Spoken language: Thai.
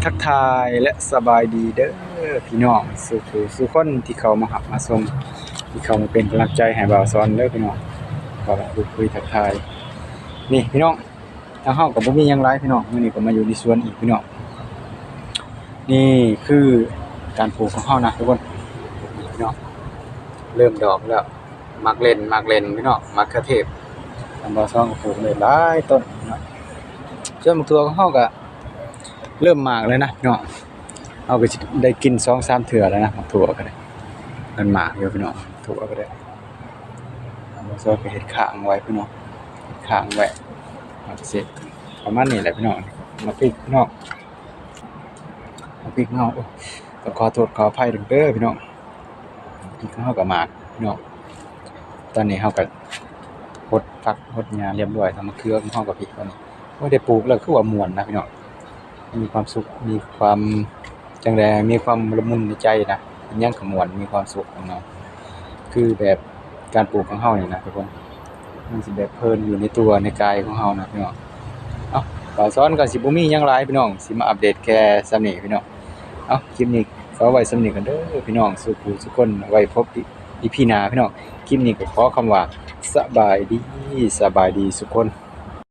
ทักทายและสบายดีเด้อพี่น้องสู่คนที่เขามาหับมาชมที่เขามาเป็นกำลังใจให้บ่าวสอนเด้อพี่น้องก็พูดคุยทักทายนี่พี่น้องทางเฮาก็บ่มีหยังหลายพี่น้องมื้อนี้ก็มาอยู่ในสวนอีกพี่น้องนี่คือการปลูกของเฮานะทุกคนพี่น้องเริ่มดอกแล้วมักเล่นพี่น้องมะเขือเทศทางบ่าวสอนก็ปลูกได้หลายต้นเนาะส่วนบักถั่วของเฮาก็เริ่มหมากแล้วนะพี่น้อง เอาก็สิได้กิน2-3เทื่อแล้วนะมักถั่วก็ได้มันหมากอยู่พี่น้องถั่วก็ได้เอามาซอยก็เฮ็ดข้างไว้พี่น้องเฮ็ดข้างไว้เอาเสร็จประมาณนี้แหละพี่น้องมาพริกพี่น้องมาพริกเฮาโอ้ต้องขอโทษขออภัยเด้อพี่น้องพริกเฮาก็หมากพี่น้องตอนนี้เฮาก็หดผักหดหญ้าเรียบร้อยทำมะเขือของเฮาก็พริกตอนนี้บ่ได้ปลูกแล้วคือว่าม่วนนะพี่น้องมีความสุขมีความจั่งใดมีความละมุนในใจนะมันยังก็ม่วนมีความสุขของเนาะคือแบบการปลูกของเฮานี่นะทุกคนมันสิแบบเพลินอยู่ในตัวในกายของเฮานะพี่น้องเอ้าบ่าวสอนก็สิบ่มีหยังหลายพี่น้องสิมาอัปเดตแค่ส่ำนี้พี่น้องเอ้าคลิปนี้ขอไว้ส่ำนี้กันเด้อพี่น้องสู่ผู้สุคนไว้พบอีพีหน้าพี่น้องคลิปนี้ก็ขอคำว่าสบายดีสุกคน